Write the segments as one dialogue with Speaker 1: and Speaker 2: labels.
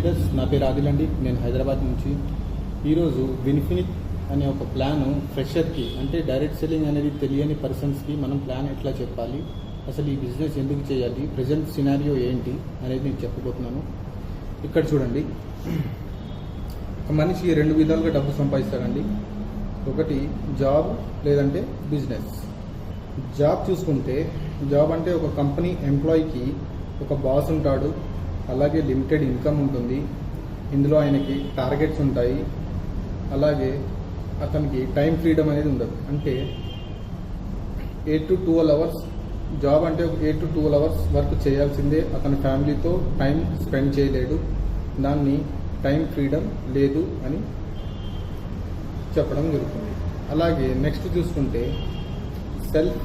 Speaker 1: Leaders. నా పేరు ఆదిల్ అండి, నేను హైదరాబాద్ నుంచి. ఈరోజు విన్ఫినిట్ అనే ఒక ప్లాను ఫ్రెషర్కి, అంటే డైరెక్ట్ సెల్లింగ్ అనేది తెలియని పర్సన్స్కి మనం ప్లాన్ ఎట్లా చెప్పాలి, అసలు ఈ బిజినెస్ ఎందుకు చేయాలి, ప్రజెంట్ సినారియో ఏంటి అనేది నేను చెప్పబోతున్నాను. ఇక్కడ చూడండి, ఒక మనిషి 2 విధాలుగా డబ్బు సంపాదిస్తాడండి. ఒకటి జాబ్, లేదంటే బిజినెస్. జాబ్ చూసుకుంటే, జాబ్ అంటే ఒక కంపెనీ ఎంప్లాయీకి ఒక బాస్ ఉంటాడు, అలాగే లిమిటెడ్ ఇన్కమ్ ఉంటుంది. ఇందులో ఆయనకి టార్గెట్స్ ఉంటాయి, అలాగే అతనికి టైం ఫ్రీడమ్ అనేది ఉండదు. అంటే 8 to 12 అవర్స్ జాబ్, అంటే 8 to 12 అవర్స్ వర్క్ చేయాల్సిందే. అతని ఫ్యామిలీతో టైం స్పెండ్ చేయలేడు, దాన్ని టైం ఫ్రీడమ్ లేదు అని చెప్పడం జరుగుతుంది. అలాగే నెక్స్ట్ చూసుకుంటే self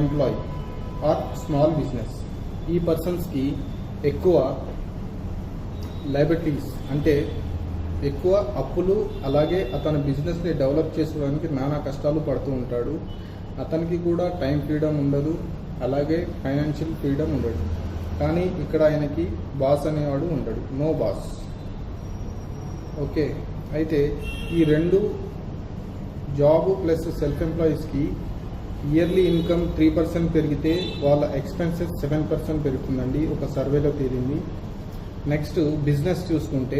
Speaker 1: employ or small business. ఈ పర్సన్స్కి ఎక్కువ లయబిలిటీస్, అంటే ఎక్కువ అప్పులు, అలాగే అతని బిజినెస్ని డెవలప్ చేసుకోవడానికి నానా కష్టాలు పడుతూ ఉంటాడు. అతనికి కూడా టైం ఫ్రీడమ్ ఉండదు, అలాగే ఫైనాన్షియల్ ఫ్రీడమ్ ఉండదు. కానీ ఇక్కడ ఆయనకి బాస్ అనేవాడు ఉండడు, నో బాస్. ఓకే, అయితే ఈ 2 జాబ్ ప్లస్ సెల్ఫ్ ఎంప్లాయీస్కి ఇయర్లీ ఇన్కమ్ 3% పెరిగితే వాళ్ళ ఎక్స్పెన్సెస్ 7% పెరుగుతుందండి, ఒక సర్వేలో తేలింది. నెక్స్ట్ బిజినెస్ చూసుకుంటే,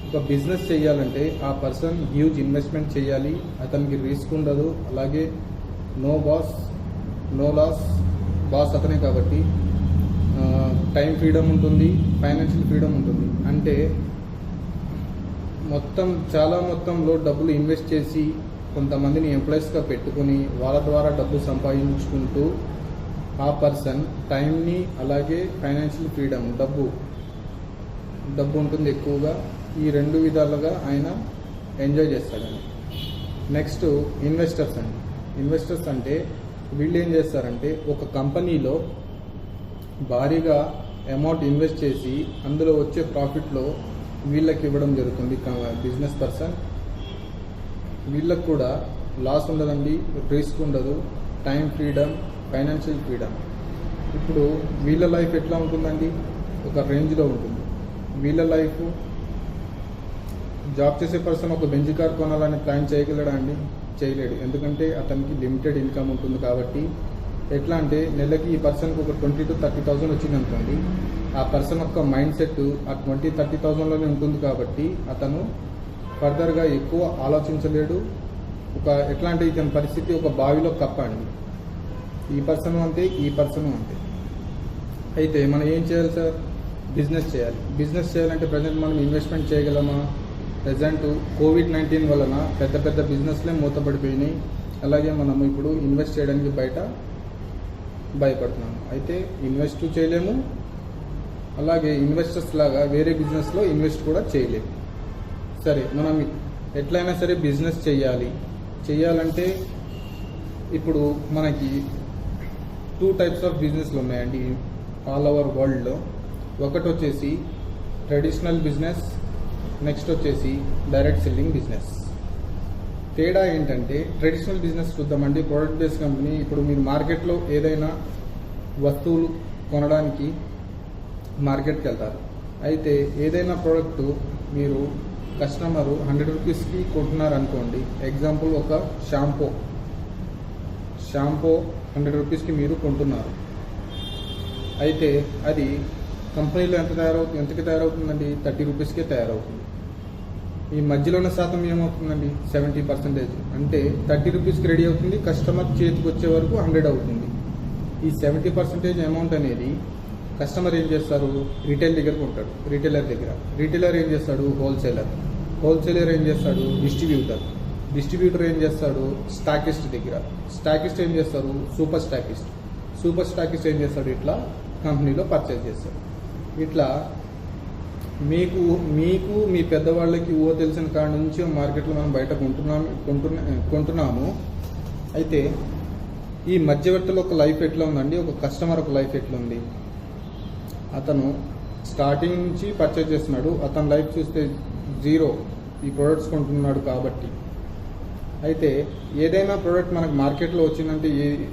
Speaker 1: ఒక బిజినెస్ చేయాలంటే ఆ పర్సన్ హ్యూజ్ ఇన్వెస్ట్మెంట్ చేయాలి, అతనికి రిస్క్ ఉండదు, అలాగే no boss no loss. Boss అతనే కాబట్టి టైం ఫ్రీడమ్ ఉంటుంది, ఫైనాన్షియల్ ఫ్రీడమ్ ఉంటుంది. అంటే చాలా మొత్తంలో డబ్బులు ఇన్వెస్ట్ చేసి కొంతమందిని ఎంప్లాయీస్గా పెట్టుకుని వాళ్ళ ద్వారా డబ్బు సంపాదించుకుంటూ ఆ పర్సన్ టైంని, అలాగే ఫైనాన్షియల్ ఫ్రీడమ్, డబ్బు ఉంటుంది ఎక్కువగా. ఈ 2 విధాలుగా ఆయన ఎంజాయ్ చేస్తాడండి. నెక్స్ట్ ఇన్వెస్టర్స్ అండి. ఇన్వెస్టర్స్ అంటే వీళ్ళు ఏం చేస్తారంటే, ఒక కంపెనీలో భారీగా అమౌంట్ ఇన్వెస్ట్ చేసి అందులో వచ్చే ప్రాఫిట్లో వీళ్ళకి ఇవ్వడం జరుగుతుంది. బిజినెస్ పర్సన్ వీళ్ళకు కూడా లాస్ ఉండదండి, రిస్క్ ఉండదు, టైం ఫ్రీడమ్, ఫైనాన్షియల్ ఫ్రీడమ్. ఇప్పుడు వీళ్ళ లైఫ్ ఎట్లా ఉంటుందండి, ఒక రేంజ్లో ఉంటుంది. వీళ్ళ లైఫ్, జాబ్ చేసే పర్సన్ ఒక బెంజ్ కార్ కొనాలని ప్లాన్ చేయగలడా అండి? చేయలేడు, ఎందుకంటే అతనికి లిమిటెడ్ ఇన్కమ్ ఉంటుంది. కాబట్టి ఎట్లా అంటే, నెలకి ఈ పర్సన్కి ఒక 20,000 to 30,000 వచ్చింది అనుకోండి, ఆ పర్సన్ యొక్క మైండ్ సెట్ ఆ 20,000-30,000లోనే ఉంటుంది. కాబట్టి అతను ఫర్దర్గా ఎక్కువ ఆలోచించలేడు. ఎట్లా అంటే ఇతని పరిస్థితి ఒక బావిలో కప్పండి. ఈ పర్సన్ అంతే, ఈ పర్సన్ అంతే. అయితే మనం ఏం చేయాలి సార్? బిజినెస్ చేయాలి. బిజినెస్ చేయాలంటే ప్రజెంట్ మనం ఇన్వెస్ట్మెంట్ చేయగలమా? ప్రజెంట్ COVID-19 వలన పెద్ద బిజినెస్లే మూతపడిపోయినాయి. అలాగే మనం ఇప్పుడు ఇన్వెస్ట్ చేయడానికి భయపడుతున్నాము. అయితే ఇన్వెస్ట్ చేయలేము, అలాగే ఇన్వెస్టర్స్ లాగా వేరే బిజినెస్లో ఇన్వెస్ట్ కూడా చేయలేము. సరే, మనం ఎట్లయినా సరే బిజినెస్ చేయాలంటే ఇప్పుడు మనకి 2 టైప్స్ ఆఫ్ బిజినెస్లు ఉన్నాయండి ఆల్ ఓవర్ వరల్డ్లో. ఒకటి వచ్చేసి ట్రెడిషనల్ బిజినెస్, నెక్స్ట్ వచ్చేసి డైరెక్ట్ సెల్లింగ్ బిజినెస్. తేడా ఏంటంటే, ట్రెడిషనల్ బిజినెస్ చూద్దామండి. Product based company. ఇప్పుడు మీరు మార్కెట్లో ఏదైనా వస్తువులు కొనడానికి మార్కెట్కి వెళ్తారు. అయితే ఏదైనా ప్రోడక్ట్ మీరు కస్టమరు 100 రూపీస్కి కొంటున్నారు అనుకోండి. ఎగ్జాంపుల్, ఒక షాంపూ 100 రూపీస్కి మీరు కొంటున్నారు. అయితే అది కంపెనీలో ఎంతకి తయారవుతుందండి? 30 రూపీస్కే తయారవుతుంది. ఈ మధ్యలో ఉన్న శాతం ఏమవుతుందండి? 70%. అంటే 30 రూపీస్కి రెడీ అవుతుంది, కస్టమర్ చేతికి వచ్చే వరకు 100 అవుతుంది. ఈ 70% అమౌంట్ అనేది కస్టమర్ ఏం చేస్తారు? రిటైల్ దగ్గర కొంటాడు, రిటైలర్ ఏం చేస్తాడు? హోల్సేలర్ ఏం చేస్తాడు? డిస్ట్రిబ్యూటర్ ఏం చేస్తాడు? స్టాకిస్ట్ ఏం చేస్తారు? సూపర్ స్టాకిస్ట్ ఏం చేస్తాడు? ఇట్లా కంపెనీలో పర్చేజ్ చేస్తాడు. ఇట్లా మీకు మీ పెద్దవాళ్ళకి తెలిసిన కాడ నుంచి మార్కెట్లో మనం బయట కొంటున్నాము. అయితే ఈ మధ్యవర్తుల ఒక లైఫ్ ఎట్లా ఉందండి, ఒక కస్టమర్ ఒక లైఫ్ ఎట్లా ఉంది? అతను స్టార్టింగ్ నుంచి పర్చేజ్ చేస్తున్నాడు, అతని లైఫ్ చూస్తే 0 ఈ ప్రోడక్ట్స్ కొంటున్నాడు కాబట్టి. అయితే ఏదైనా ప్రోడక్ట్ మనకు మార్కెట్లో వచ్చిందంటే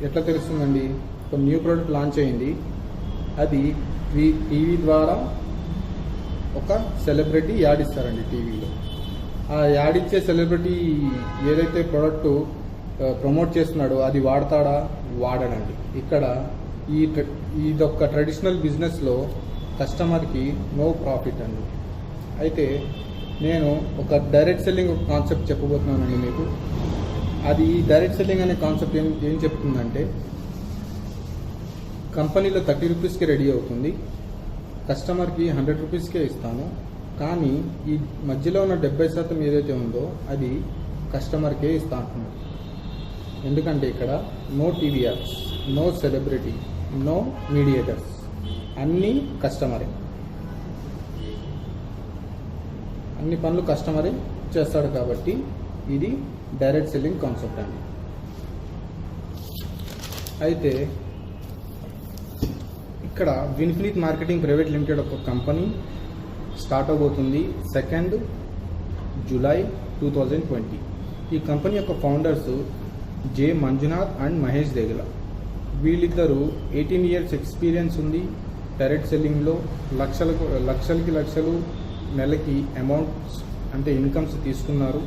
Speaker 1: ఎట్లా తెలుస్తుందండి? ఒక న్యూ ప్రోడక్ట్ లాంచ్ అయింది, అది టీవీ ద్వారా ఒక సెలబ్రిటీ యాడ్ ఇస్తారండి టీవీలో. ఆ యాడ్ ఇచ్చే సెలబ్రిటీ ఏదైతే ప్రోడక్ట్ ప్రమోట్ చేస్తున్నాడో అది వాడతాడా, వాడడండి. ఇక్కడ ఇదొక ట్రెడిషనల్ బిజినెస్లో కస్టమర్కి నో ప్రాఫిట్ అండి. అయితే నేను ఒక డైరెక్ట్ సెల్లింగ్ ఒక కాన్సెప్ట్ చెప్పబోతున్నానండి మీకు. అది డైరెక్ట్ సెల్లింగ్ అనే కాన్సెప్ట్ ఏం చెప్తుందంటే, కంపెనీలో 30 రూపీస్కి రెడీ అవుతుంది, కస్టమర్కి 100 రూపీస్కే ఇస్తాను, కానీ ఈ మధ్యలో ఉన్న 70% ఏదైతే ఉందో అది కస్టమర్కే ఇస్తా అంటున్నాను. ఎందుకంటే ఇక్కడ no TV ads, no celebrity, no mediators, అన్నీ కస్టమరే. అన్ని పనులు కస్టమరే చేస్తాడు కాబట్టి ఇది డైరెక్ట్ సెల్లింగ్ కాన్సెప్ట్ అండి. అయితే ఇక్కడ విన్ఫినిట్ మార్కెటింగ్ ప్రైవేట్ లిమిటెడ్ ఒక కంపెనీ స్టార్ట్ అవబోతుంది 2 జూలై 2020. ఈ కంపెనీ యొక్క founders J Manjunath and Mahesh Degala. వీళ్ళిద్దరూ 18 ఇయర్స్ ఎక్స్పీరియన్స్ ఉంది డైరెక్ట్ సెల్లింగ్లో. లక్షలు నెలకి అమౌంట్స్ అంటే ఇన్కమ్స్ తీసుకున్నారు.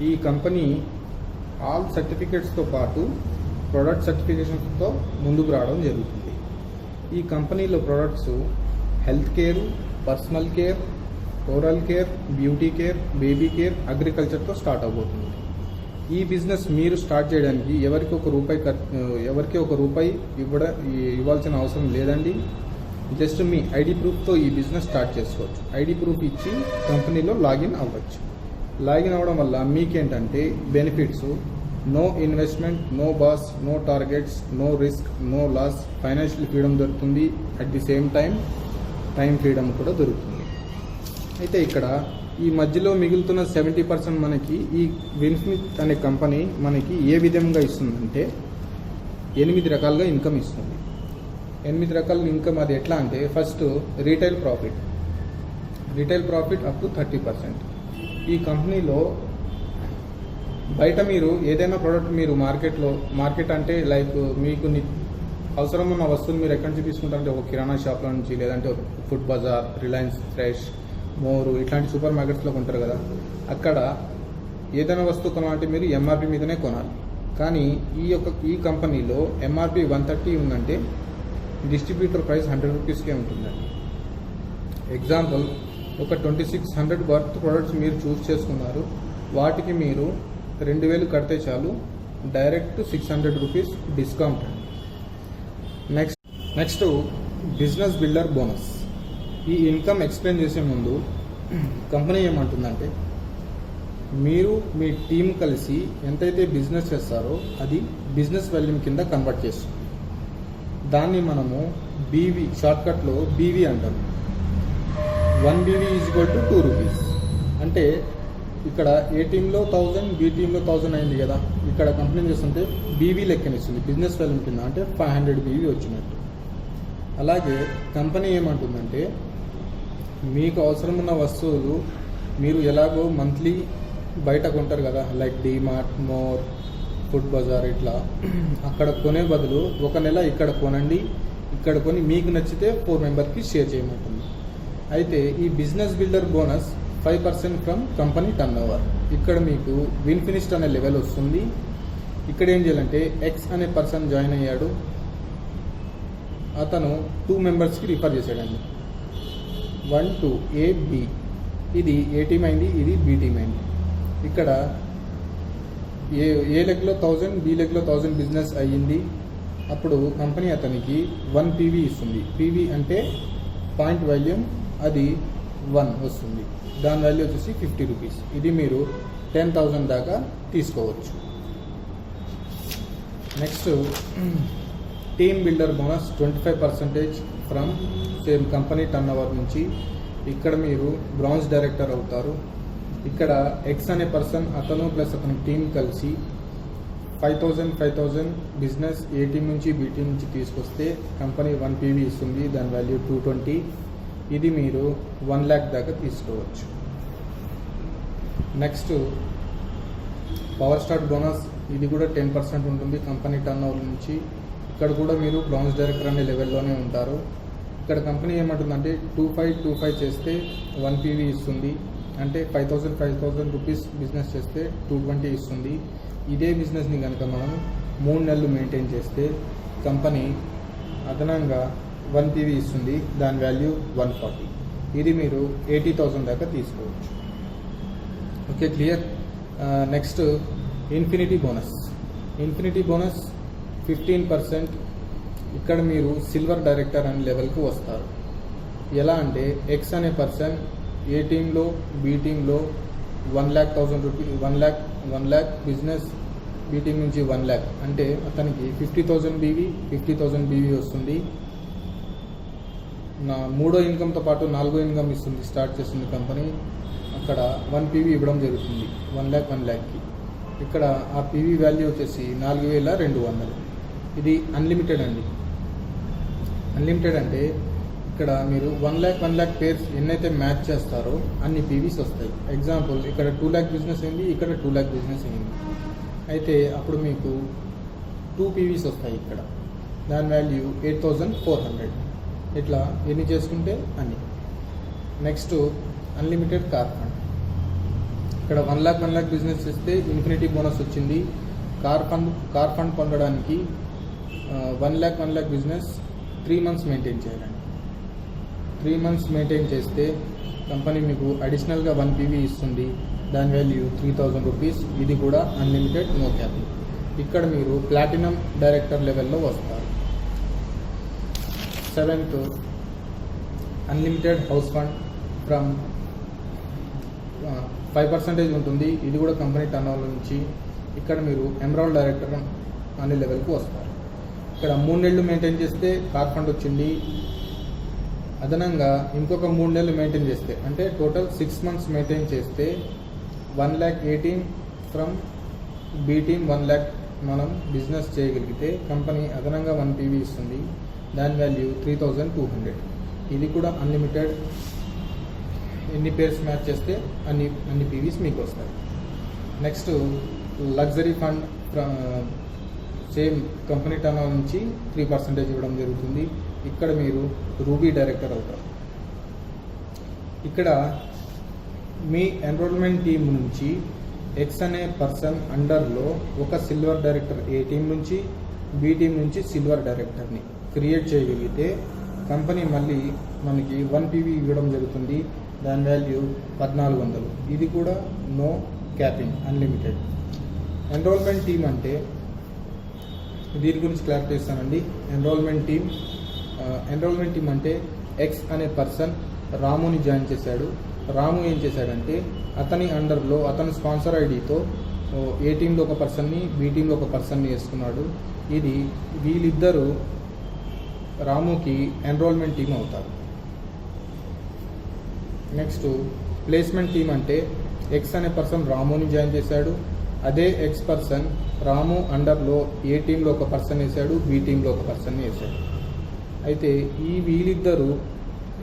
Speaker 1: ఈ కంపెనీ ఆల్ సర్టిఫికేట్స్తో పాటు ప్రొడక్ట్ సర్టిఫికేషన్స్తో ముందుకు రావడం జరుగుతుంది. ఈ కంపెనీలో products health care, personal care, oral care, beauty care, baby care, అగ్రికల్చర్తో స్టార్ట్ అవబోతుంది. ఈ బిజినెస్ మీరు స్టార్ట్ చేయడానికి ఎవరికి ఒక రూపాయి ఇవ్వాల్సిన అవసరం లేదండి. జస్ట్ మీ ఐడి ప్రూఫ్తో ఈ బిజినెస్ స్టార్ట్ చేసుకోవచ్చు. ఐడి ప్రూఫ్ ఇచ్చి కంపెనీలో లాగిన్ అవ్వచ్చు. లాగిన్ అవ్వడం వల్ల మీకేంటంటే benefits: no investment, no boss, no targets, no risk, no loss, financial freedom దొరుకుతుంది. At the same time freedom కూడా దొరుకుతుంది. అయితే ఇక్కడ ఈ మధ్యలో మిగులుతున్న 70% మనకి ఈ విన్ఫినిట్ అనే కంపెనీ మనకి ఏ విధంగా ఇస్తుందంటే 8 రకాలుగా ఇన్కమ్ ఇస్తుంది. 8 రకాల ఇన్కమ్ అది ఎట్లా అంటే, first retail profit up to 30%. ఈ కంపెనీలో బయట మీరు ఏదైనా ప్రోడక్ట్ మీరు మార్కెట్ అంటే లైక్ మీకు అవసరం ఉన్న వస్తువులు మీరు ఎక్కడి నుంచి తీసుకుంటారంటే ఒక కిరాణా షాప్లో నుంచి, లేదంటే ఫుడ్ బజార్, రిలయన్స్ ఫ్రెష్, మోరు ఇట్లాంటి సూపర్ మార్కెట్స్లో కొంటారు కదా. అక్కడ ఏదైనా వస్తువు కొనాలంటే మీరు ఎంఆర్పి మీదనే కొనాలి. కానీ ఈ కంపెనీలో ఎంఆర్పి 130 ఉందంటే డిస్ట్రిబ్యూటర్ ప్రైస్ 100 రూపీస్కే ఉంటుందండి. ఎగ్జాంపుల్, ఒక 2600 వర్త్ ప్రొడక్ట్స్ మీరు చూస్ చేసుకున్నారు. వాటికి మీరు 2000 కడితే చాలు, direct 600 rupees discount. Next business builder bonus. ఈ ఇన్కమ్ ఎక్స్ప్లెయిన్ చేసే ముందు కంపెనీ ఏమంటుందంటే, మీరు మీ టీం కలిసి ఎంతైతే బిజినెస్ చేస్తారో అది బిజినెస్ వాల్యూమ్ కింద కన్వర్ట్ చేస్తుంది. దాన్ని మనము బీవీ, షార్ట్కట్లో బీవీ అంటారు. 1 BV is equal to 2 rupees. అంటే ఇక్కడ ఏ టీంలో 1000, బి టీంలో 1000 అయింది కదా. ఇక్కడ కంపెనీ చేస్తుంటే బీవీ లెక్కనిస్తుంది బిజినెస్ వాల్యూమ్ కింద, అంటే 500 BV వచ్చినట్టు. అలాగే కంపెనీ ఏమంటుందంటే, మీకు అవసరం ఉన్న వస్తువులు మీరు ఎలాగో మంత్లీ బయట కొంటారు కదా, like DMart, More, Food Bazaar, ఇట్లా అక్కడ కొనే బదులు ఒక నెల ఇక్కడ కొనండి. ఇక్కడ కొని మీకు నచ్చితే 4 మెంబర్కి షేర్ చేయమంటుంది. అయితే ఈ business builder bonus 5% from company turn over. ఇక్కడ మీకు విన్ఫినిస్ట్ అనే లెవెల్ వస్తుంది. ఇక్కడ ఏం చేయాలంటే, ఎక్స్ అనే పర్సన్ జాయిన్ అయ్యాడు, అతను 2 మెంబర్స్కి రిఫర్ చేశాడండి. 1, 2 ఏ, బి. ఇది ఏ టీమ్ అయింది, ఇది బి టీమ్ అయింది. ఇక్కడ ఏ లెగ్లో 1000, బి లెగ్లో 1000 బిజినెస్ అయ్యింది. అప్పుడు కంపెనీ అతనికి 1 PV ఇస్తుంది. PV అంటే పాయింట్ వాల్యూమ్, అది 1 వస్తుంది. దాని వాల్యూ వచ్చేసి 50 రూపీస్. ఇది మీరు 10,000 దాకా తీసుకోవచ్చు. Next team builder bonus 25% from same company turn over నుంచి. ఇక్కడ మీరు బ్రాంజ్ డైరెక్టర్ అవుతారు. ఇక్కడ ఎక్స్ అనే పర్సన్, అతను ప్లస్ అతని టీం కలిసి 5,000 బిజినెస్ ఏ టీం నుంచి బి టీం నుంచి తీసుకొస్తే కంపెనీ 1 PV ఇస్తుంది. దాని వాల్యూ 220. ఇది మీరు 1 lakh దాకా తీసుకోవచ్చు. Next power star bonus. ఇది కూడా 10% ఉంటుంది కంపెనీ టర్న్ ఓవర్ నుంచి. ఇక్కడ కూడా మీరు బ్రాంజ్ డైరెక్టర్ అనే లెవెల్లోనే ఉంటారు. ఇక్కడ కంపెనీ ఏమంటుందంటే 2525 చేస్తే 1 పీవీ ఇస్తుంది, అంటే 5,000 రూపీస్ బిజినెస్ చేస్తే 220 ఇస్తుంది. ఇదే బిజినెస్ని కనుక మనం 3 నెలలు మెయింటైన్ చేస్తే కంపెనీ అదనంగా 1 పీవీ ఇస్తుంది, దాని వాల్యూ 140. ఇది మీరు 80,000 దాకా తీసుకోవచ్చు. Okay, clear. Next infinity bonus. Infinity bonus 15%. ఇక్కడ మీరు సిల్వర్ డైరెక్టర్ అనే లెవెల్కి వస్తారు. ఎలా అంటే ఎక్స్ అనే పర్సన్ ఏ టీంలో బి టీంలో 1,00,000 rupees 1 lakh business, B team నుంచి 1 lakh అంటే అతనికి 50,000 బీవీ వస్తుంది. నా మూడో ఇన్కమ్తో పాటు 4వ ఇన్కమ్ ఇస్తుంది, స్టార్ట్ చేస్తుంది కంపెనీ. అక్కడ 1 పీవీ ఇవ్వడం జరుగుతుంది 1 lakh. ఇక్కడ ఆ పీవీ వాల్యూ వచ్చేసి 4,200. ఇది అన్లిమిటెడ్ అండి. అన్లిమిటెడ్ అంటే ఇక్కడ మీరు 1 lakh పేర్స్ ఎన్నైతే మ్యాచ్ చేస్తారో అన్ని పీవీస్ వస్తాయి. ఎగ్జాంపుల్ ఇక్కడ 2 lakh బిజినెస్ అయింది, ఇక్కడ 2 lakh బిజినెస్ అయింది. అయితే అప్పుడు మీకు 2 పీవీస్ వస్తాయి. ఇక్కడ దాని వాల్యూ 8,400. ఇట్లా ఎన్ని చేసుకుంటే అన్ని. Next unlimited car fund. ఇక్కడ 1 lakh బిజినెస్ చేస్తే ఇన్ఫినిటీ బోనస్ వచ్చింది. కార్ ఫండ్ పొందడానికి 1 lakh బిజినెస్ 3 months మెయింటైన్ చేయాలండి. 3 months మెయింటైన్ చేస్తే కంపెనీ మీకు అడిషనల్గా 1 పీవీ ఇస్తుంది, దాని వాల్యూ 3,000 రూపీస్. ఇది కూడా అన్లిమిటెడ్, నో క్యాప్. ఇక్కడ మీరు ప్లాటినం డైరెక్టర్ లెవెల్లో వస్తారు. 7th unlimited house fund from 5% ఉంటుంది. ఇది కూడా కంపెనీ టర్నోవర్ నుంచి. ఇక్కడ మీరు ఎమరాల్డ్ డైరెక్టర్ అనే లెవెల్కి వస్తారు. ఇక్కడ 3 నెలలు మెయింటైన్ చేస్తే కార్ ఫండ్ వచ్చింది. అదనంగా ఇంకొక 3 నెలలు మెయింటైన్ చేస్తే అంటే టోటల్ 6 months మెయింటైన్ చేస్తే 1,18,000 ఫ్రమ్ బి టీమ్ 1 lakh మనం బిజినెస్ చేయగలిగితే కంపెనీ అదనంగా 1 పీవీ ఇస్తుంది, దాని వాల్యూ 3,200. ఇది కూడా అన్లిమిటెడ్. ఎన్ని పేర్స్ మ్యాచ్ చేస్తే అన్ని పీవీస్ మీకు వస్తాయి. Next luxury fund same company turnover నుంచి 3% ఇవ్వడం జరుగుతుంది. ఇక్కడ మీరు రూబీ డైరెక్టర్ అవుతారు. ఇక్కడ మీ ఎన్రోల్మెంట్ టీం నుంచి ఎక్స్ అనే పర్సన్ అండర్లో ఒక సిల్వర్ డైరెక్టర్ ఏ టీం నుంచి బి టీం నుంచి సిల్వర్ డైరెక్టర్ని క్రియేట్ చేయగలిగితే కంపెనీ మళ్ళీ మనకి 1 పీవీ ఇవ్వడం జరుగుతుంది, దాని వాల్యూ 1,400. ఇది కూడా no capping, unlimited. Enrollment team అంటే దీని గురించి క్లారిటీ ఇస్తానండి. ఎన్రోల్మెంట్ టీమ్ అంటే ఎక్స్ అనే పర్సన్ రాముని జాయిన్ చేశాడు. రాము ఏం చేశాడంటే అతని అండర్లో అతని స్పాన్సర్ ఐడితో ఏ టీంలో ఒక పర్సన్ని బి టీంలో ఒక పర్సన్ని వేసుకున్నాడు. ఇది వీళ్ళిద్దరూ రాముకి ఎన్రోల్మెంట్ టీం అవుతారు. నెక్స్ట్ ప్లేస్మెంట్ టీం అంటే ఎక్స్ అనే పర్సన్ రాముని జాయిన్ చేశాడు. అదే ఎక్స్ పర్సన్ రాము అండర్లో ఏ టీంలో ఒక పర్సన్ వేశాడు, బి టీంలో ఒక పర్సన్ని వేశాడు. అయితే ఈ వీళ్ళిద్దరూ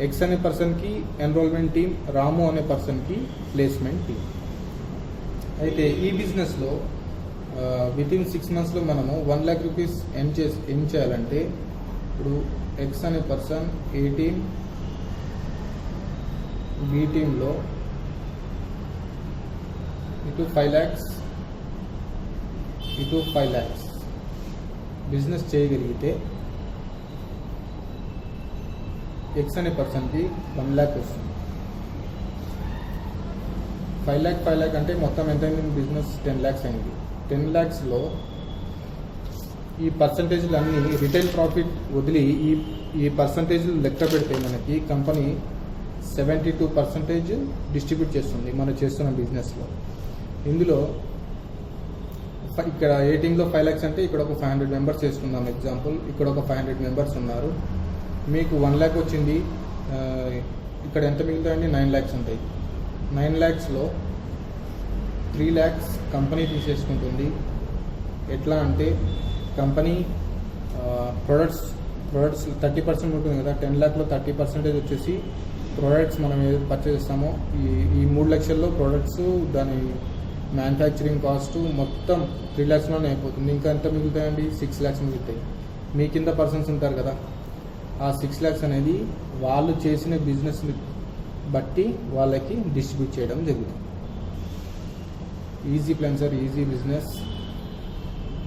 Speaker 1: ఎక్స్ అనే పర్సన్కి ఎన్రోల్మెంట్ టీం, రాము అనే పర్సన్కి ప్లేస్మెంట్ టీం. అయితే ఈ బిజినెస్లో వితిన్ 6 monthsలో మనము 1 lakh రూపీస్ ఏం చేయాలంటే ఇప్పుడు ఎక్స్ అనే పర్సన్ ఏ టీం బి టీంలో ఇటు 5 lakhs ఇటు 5 lakhs బిజినెస్ చేయగలిగితే ఎక్స్ అనే పర్సన్కి 1 lakh వస్తుంది. 5 lakh అంటే మొత్తం ఎంత అయింది? బిజినెస్ 10 lakhs అయింది. 10 lakhsలో ఈ పర్సంటేజ్లు అన్నీ రిటైల్ ప్రాఫిట్ వదిలి ఈ పర్సంటేజ్లు లెక్క పెడితే మనకి కంపెనీ 72% డిస్ట్రిబ్యూట్ చేస్తుంది మనం చేస్తున్న బిజినెస్లో. ఇందులో ఇక్కడ ఏ టీంలో 5 lakhs అంటే ఇక్కడ ఒక 500 members చేసుకుందాం ఎగ్జాంపుల్. ఇక్కడ ఒక 500 members ఉన్నారు. మీకు 1 lakh వచ్చింది. ఇక్కడ ఎంత మిగులుతాయండి? 9 lakhs ఉంటాయి. 9 lakhsలో 3 lakhs కంపెనీ తీసేసుకుంటుంది. ఎట్లా అంటే కంపెనీ ప్రొడక్ట్స్ 30% ఉంటుంది కదా, 10 lakhలో 30% వచ్చేసి ప్రోడక్ట్స్ మనం ఏది పర్చేస్ చేస్తామో ఈ 3 లక్షల్లో ప్రోడక్ట్స్ దాని మ్యానుఫ్యాక్చరింగ్ కాస్ట్ మొత్తం 3 lakhsలోనే అయిపోతుంది. ఇంకా ఎంత మిగులుతాయండి? 6 lakhs మిగులుతాయి. మీ కింద పర్సన్స్ ఉంటారు కదా, ఆ 6 lakhs అనేది వాళ్ళు చేసిన బిజినెస్ని బట్టి వాళ్ళకి డిస్ట్రిబ్యూట్ చేయడం జరుగుతుంది. Easy plan sir, easy business.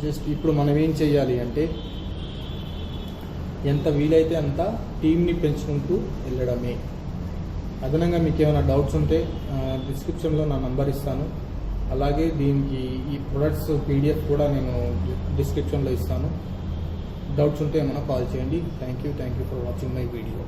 Speaker 1: Just ఇప్పుడు మనం ఏం చేయాలి అంటే ఎంత వీలైతే అంత టీంని పెంచుకుంటూ వెళ్ళడమే. అదనంగా మీకు ఏమైనా డౌట్స్ ఉంటే డిస్క్రిప్షన్లో నా నంబర్ ఇస్తాను. అలాగే దీనికి ఈ ప్రొడక్ట్స్ PDF కూడా నేను డిస్క్రిప్షన్లో ఇస్తాను. డౌట్స్ ఉంటే ఏమైనా కాల్ చేయండి. Thank you for watching my video.